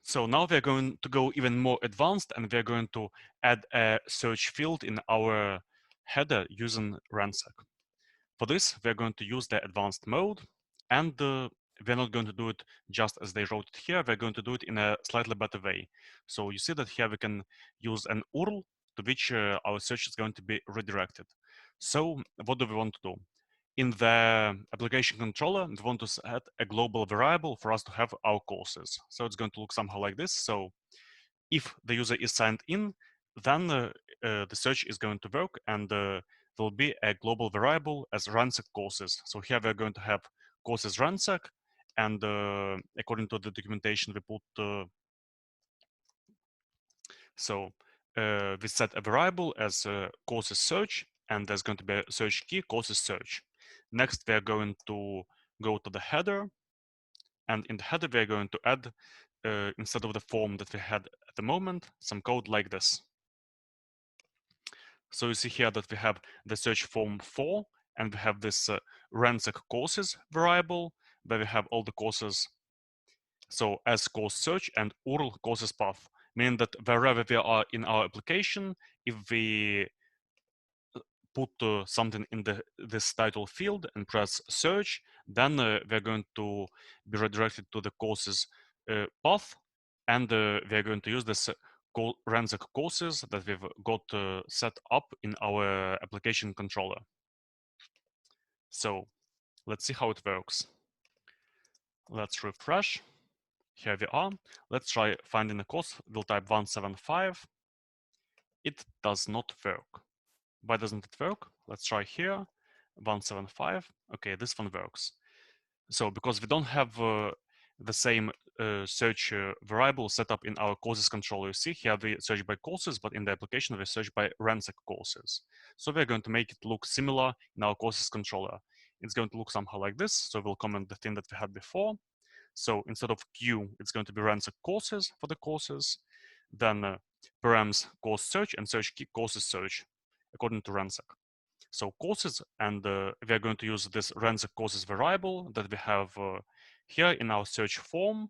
So now we're going to go even more advanced, and we're going to add a search field in our header using ransack. For this, we're going to use the advanced mode, and we're not going to do it just as they wrote it here. We're going to do it in a slightly better way. So you see that here we can use an URL to which our search is going to be redirected. So what do we want to do? In the application controller, we want to set a global variable for us to have our courses. So it's going to look somehow like this. So if the user is signed in, then the search is going to work, and there will be a global variable as ransack courses. So here we're going to have courses ransack, and according to the documentation we put, we set a variable as courses search, and there's going to be a search key courses search. Next, we're going to go to the header, and in the header we're going to add, instead of the form that we had at the moment, some code like this. So you see here that we have the search form for, and we have this ransack courses variable where we have all the courses. So as course search and URL courses path, meaning that wherever we are in our application, if we put something in this title field and press search, then we're going to be redirected to the courses path, and we're going to use this ransack courses that we've got set up in our application controller. So let's see how it works. Let's refresh. Here we are. Let's try finding a course. We'll type 175. It does not work. Why doesn't it work? Let's try here. 175. Okay, this one works. So because we don't have the same search variable set up in our courses controller, you see here we search by courses, but in the application we search by ransack courses. So we're going to make it look similar in our courses controller. It's going to look somehow like this. So we'll comment the thing that we had before. So instead of Q, it's going to be ransack courses for the courses, then params course search and search key courses search according to ransack. So courses, and we are going to use this ransack courses variable that we have here in our search form,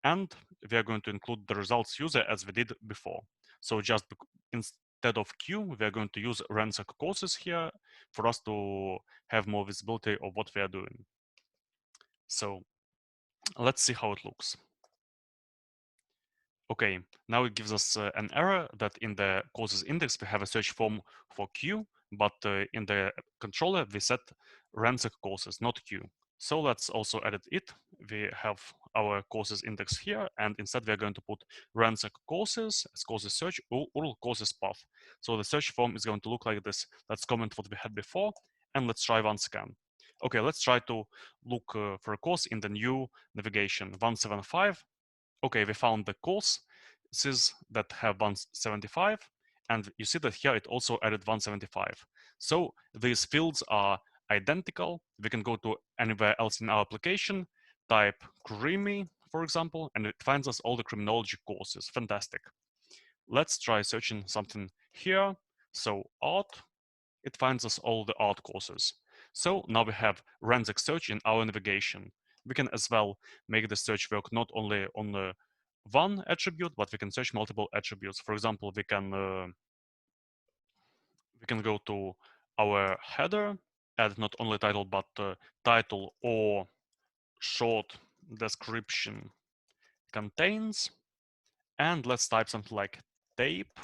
and we are going to include the results user as we did before. So just instead of Q, we are going to use ransack courses here for us to have more visibility of what we are doing. So let's see how it looks. Okay, now it gives us an error that in the courses index we have a search form for Q, but in the controller we set ransack courses, not Q. So let's also edit it. We have our courses index here, and instead we are going to put ransack courses as courses search URL courses path. So the search form is going to look like this. Let's comment what we had before, and let's try once again. Okay, let's try to look for a course in the new navigation 175. Okay, we found the courses that have 175, and you see that here it also added 175. So these fields are identical. We can go to anywhere else in our application, type crimi, for example, and it finds us all the criminology courses. Fantastic. Let's try searching something here. So art, it finds us all the art courses. So now we have ransack search in our navigation. We can as well make the search work not only on the one attribute, but we can search multiple attributes. For example, we can go to our header, add not only title, but title or short description contains, and let's type something like tape,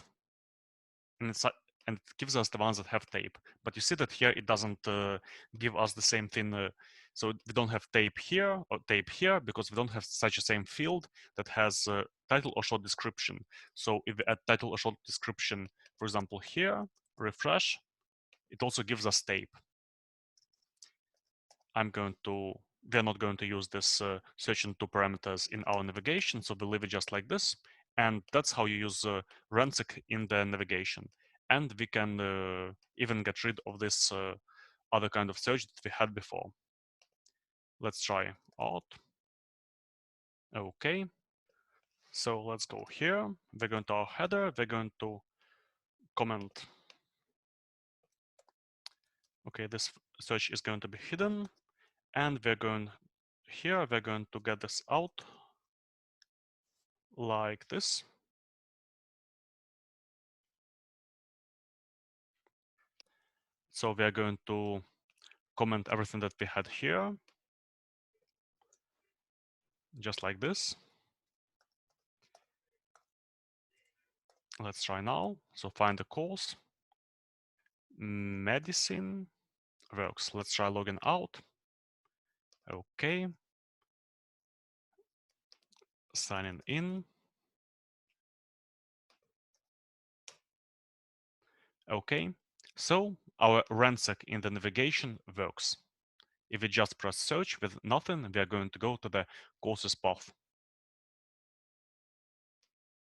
and it gives us the ones that have tape. But you see that here it doesn't give us the same thing. So we don't have tape here or tape here because we don't have such a same field that has title or short description. So if we add title or short description, for example, here, refresh, it also gives us tape. We're not going to use this search and two parameters in our navigation, so we'll leave it just like this. And that's how you use ransack in the navigation. And we can even get rid of this other kind of search that we had before. Let's try art. Okay. So let's go here. We're going to our header. We're going to comment. Okay, this search is going to be hidden. And we're going here, we're going to get this out. like this. So we are going to comment everything that we had here, just like this. Let's try now. So find the course, medicine, works. Let's try logging out. Okay. Signing in. Okay. So our ransack in the navigation works. If we just press search with nothing, we are going to go to the courses path.